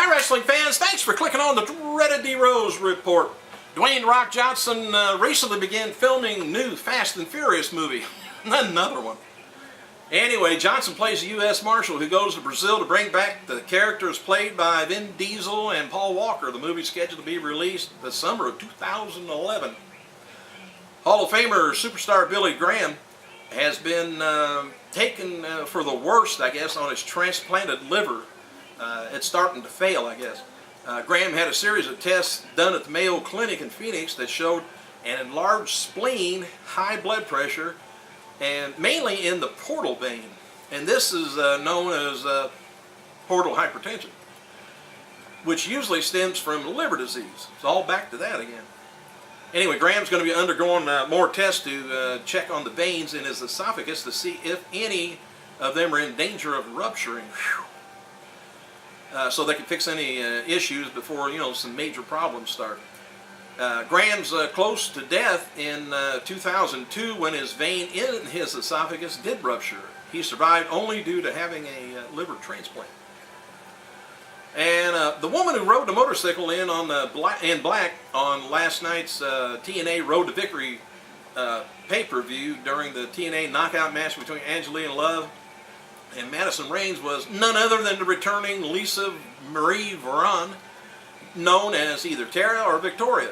Hi wrestling fans, thanks for clicking on the dreaded D-Rose report. Dwayne "Rock" Johnson recently began filming new Fast and Furious movie. Another one. Anyway, Johnson plays a U.S. Marshal who goes to Brazil to bring back the characters played by Vin Diesel and Paul Walker. The movie is scheduled to be released the summer of 2011. Hall of Famer superstar Billy Graham has been taken for the worst, I guess, on his transplanted liver. It's starting to fail, I guess. Graham had a series of tests done at the Mayo Clinic in Phoenix that showed an enlarged spleen, high blood pressure, and mainly in the portal vein. And this is known as portal hypertension, which usually stems from liver disease. It's all back to that again. Anyway, Graham's going to be undergoing more tests to check on the veins in his esophagus to see if any of them are in danger of rupturing. So they can fix any issues before, some major problems start. Graham's close to death in 2002 when his vein in his esophagus did rupture. He survived only due to having a liver transplant. And the woman who rode the motorcycle in black on last night's TNA Road to Victory pay-per-view during the TNA knockout match between Angelina Love and Madison Raynes was none other than the returning Lisa Marie Varon, known as either Tara or Victoria.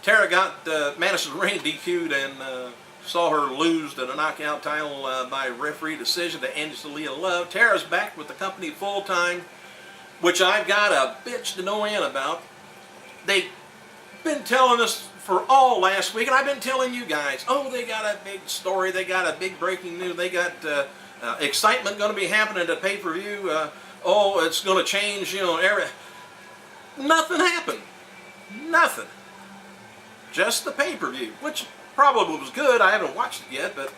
Tara got Madison Raynes DQ'd and saw her lose the knockout title by referee decision to Angelina Love. Tara's back with the company full-time, which I've got a bitch to no end about. They've been telling us for all last week, and I've been telling you guys, oh, they got a big story, they got a big breaking news, they got excitement going to be happening at the pay-per-view. Oh, it's going to change, Nothing happened. Nothing. Just the pay-per-view, which probably was good. I haven't watched it yet, but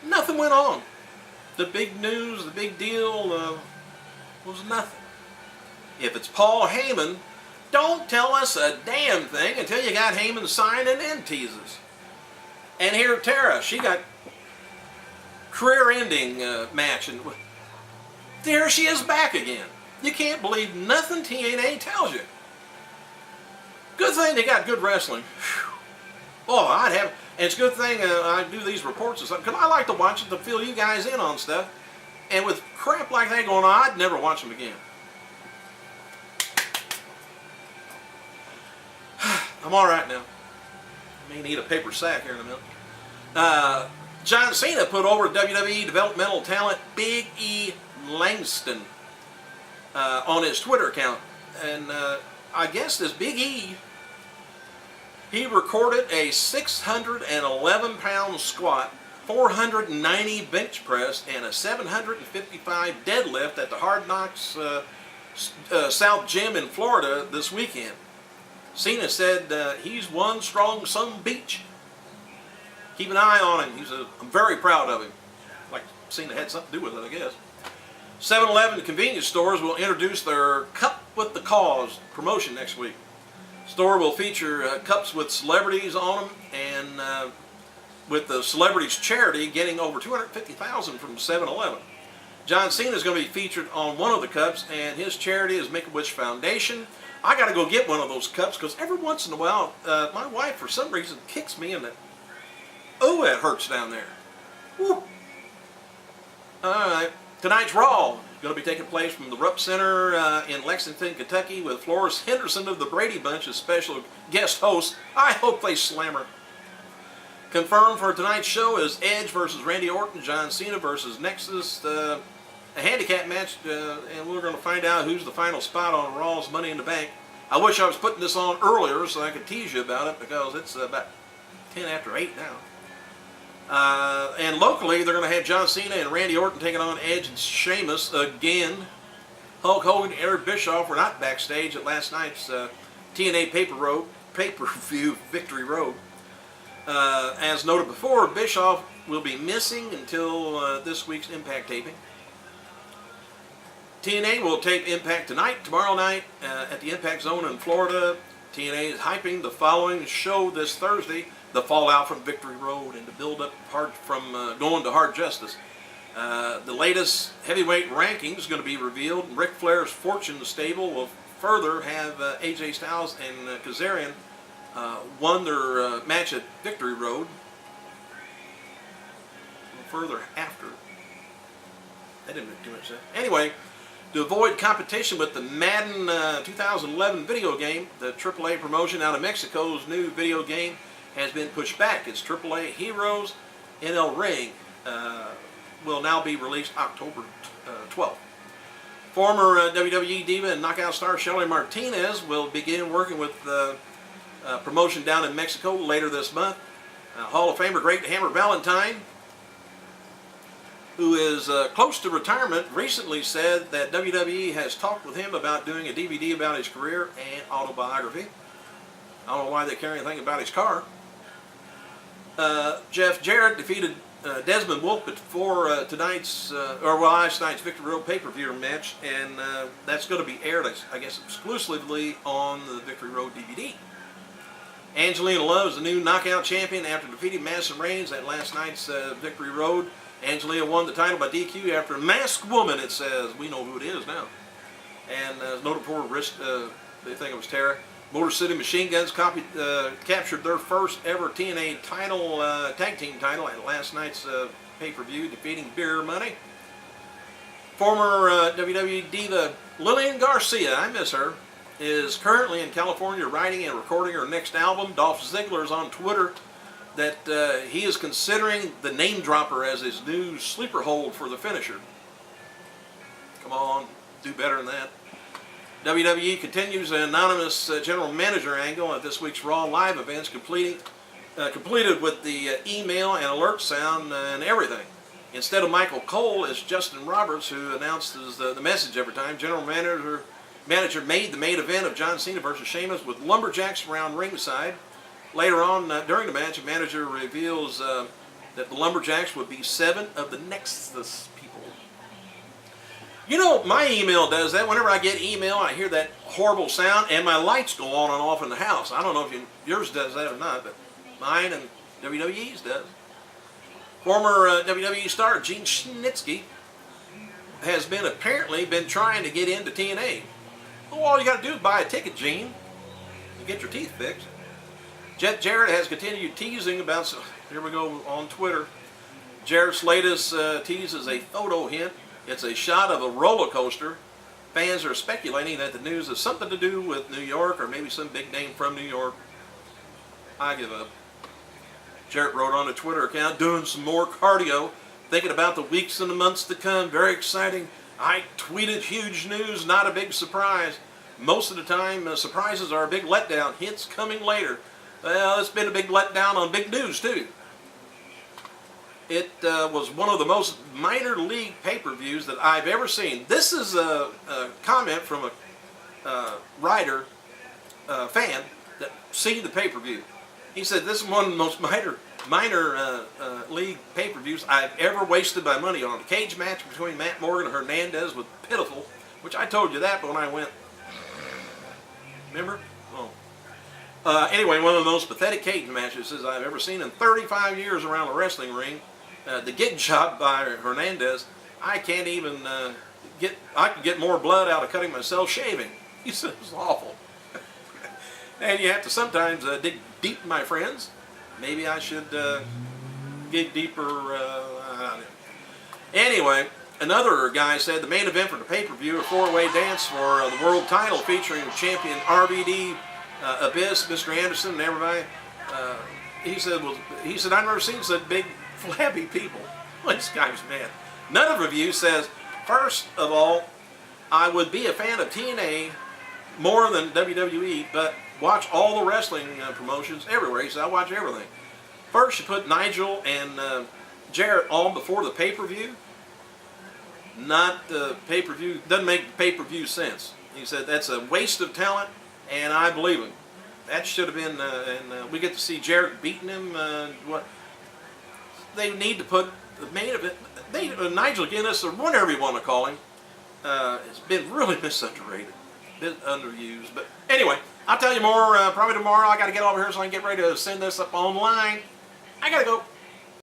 nothing went on. The big news, the big deal was nothing. If it's Paul Heyman, don't tell us a damn thing until you got Heyman sign and then tease us. And here Tara, she got career-ending match, and there she is back again. You can't believe nothing TNA tells you. Good thing they got good wrestling. Whew. Oh, and it's a good thing I do these reports and stuff, because I like to watch it to fill you guys in on stuff. And with crap like that going on, I'd never watch them again. I'm all right now. I may need a paper sack here in a minute. John Cena put over WWE developmental talent Big E Langston on his Twitter account. And I guess this Big E, he recorded a 611-pound squat, 490 bench press, and a 755 deadlift at the Hard Knocks South Gym in Florida this weekend. Cena said he's one strong son of a bitch. Keep an eye on him. I'm very proud of him. Like Cena had something to do with it, I guess. 7-Eleven convenience stores will introduce their Cup with the Cause promotion next week. The store will feature cups with celebrities on them, and with the celebrities' charity getting over $250,000 from 7-Eleven. John Cena is going to be featured on one of the cups, and his charity is Make-A-Wish Foundation. I got to go get one of those cups because every once in a while, my wife, for some reason, kicks me in the... Oh, it hurts down there. Woo. All right. Tonight's Raw is going to be taking place from the Rupp Center in Lexington, Kentucky, with Florence Henderson of the Brady Bunch as special guest host. I hope they slam her. Confirmed for tonight's show is Edge versus Randy Orton, John Cena versus Nexus, a handicap match, and we're going to find out who's the final spot on Raw's Money in the Bank. I wish I was putting this on earlier so I could tease you about it, because it's about 10 after 8 now. And locally, they're going to have John Cena and Randy Orton taking on Edge and Sheamus again. Hulk Hogan and Eric Bischoff were not backstage at last night's TNA pay-per-view Victory Road. As noted before, Bischoff will be missing until this week's Impact taping. TNA will tape Impact tonight, tomorrow night, at the Impact Zone in Florida. TNA is hyping the following show this Thursday, the fallout from Victory Road and the build-up from going to Hard Justice. The latest heavyweight rankings is going to be revealed. Ric Flair's Fortune stable will further have AJ Styles and Kazarian won their match at Victory Road. Further after. That didn't make too much sense. Anyway, to avoid competition with the Madden 2011 video game, the AAA promotion out of Mexico's new video game has been pushed back. Its AAA Heroes in El Ring will now be released October 12th. Former WWE Diva and Knockout star Shelly Martinez will begin working with promotion down in Mexico later this month. Hall of Famer Great Hammer Valentine, who is close to retirement, recently said that WWE has talked with him about doing a DVD about his career and autobiography. I don't know why they care anything about his car. Jeff Jarrett defeated Desmond Wolfe before last night's Victory Road pay-per-view match, and that's going to be aired, I guess, exclusively on the Victory Road DVD. Angelina Love is the new knockout champion after defeating Madison Raynes at last night's Victory Road. Angelina won the title by DQ after a masked woman, it says. We know who it is now. And noted for wrist, they think it was Tara. Motor City Machine Guns captured their first ever TNA title, tag team title at last night's pay-per-view, defeating Beer Money. Former WWE diva Lillian Garcia, I miss her, is currently in California writing and recording her next album. Dolph Ziggler is on Twitter that he is considering the name dropper as his new sleeper hold for the finisher. Come on, do better than that. WWE continues an anonymous general manager angle at this week's Raw live events, completed with the email and alert sound and everything. Instead of Michael Cole, it's Justin Roberts who announces the message every time. General manager made the main event of John Cena versus Sheamus with lumberjacks around ringside. Later on, during the match, a manager reveals that the lumberjacks would be 7 of the Nexus people. You know, my email does that. Whenever I get email, I hear that horrible sound, and my lights go on and off in the house. I don't know if yours does that or not, but mine and WWE's does. Former WWE star Gene Snitsky has apparently been trying to get into TNA. Well, all you got to do is buy a ticket, Gene, and get your teeth fixed. Jeff Jarrett has continued teasing about, here we go on Twitter. Jarrett's latest tease is a photo hint. It's a shot of a roller coaster. Fans are speculating that the news has something to do with New York or maybe some big name from New York. I give up. Jarrett wrote on a Twitter account, doing some more cardio, thinking about the weeks and the months to come. Very exciting. I tweeted huge news, not a big surprise. Most of the time, surprises are a big letdown. Hints coming later. Well, it's been a big letdown on big news, too. It was one of the most minor league pay-per-views that I've ever seen. This is a comment from a writer, fan, that seen the pay-per-view. He said, this is one of the most minor league pay-per-views I've ever wasted my money on. A cage match between Matt Morgan and Hernandez was pitiful, which I told you that when I went. Remember? Oh. Anyway, one of the most pathetic cage matches I've ever seen in 35 years around a wrestling ring. The gig job by Hernandez, I can't even I can get more blood out of cutting myself shaving. He said it was awful. And you have to sometimes dig deep, my friends. Maybe I should dig deeper. Anyway, another guy said the main event for the pay-per-view, a 4-way dance for the world title featuring champion RVD, Abyss, Mr. Anderson, and everybody. He said I've never seen such big flabby people. Well, this guy was mad. Another review says, first of all, I would be a fan of TNA more than WWE, but watch all the wrestling promotions everywhere. He said, I watch everything. First, you put Nigel and Jarrett on before the pay-per-view. Not the pay-per-view. Doesn't make the pay-per-view sense. He said, that's a waste of talent, and I believe him. That should have been, and we get to see Jarrett beating him. What they need to put the main event. Nigel Guinness, or whatever you want to call him, has been really underrated, bit underused. But anyway, I'll tell you more probably tomorrow. I got to get over here so I can get ready to send this up online. I got to go.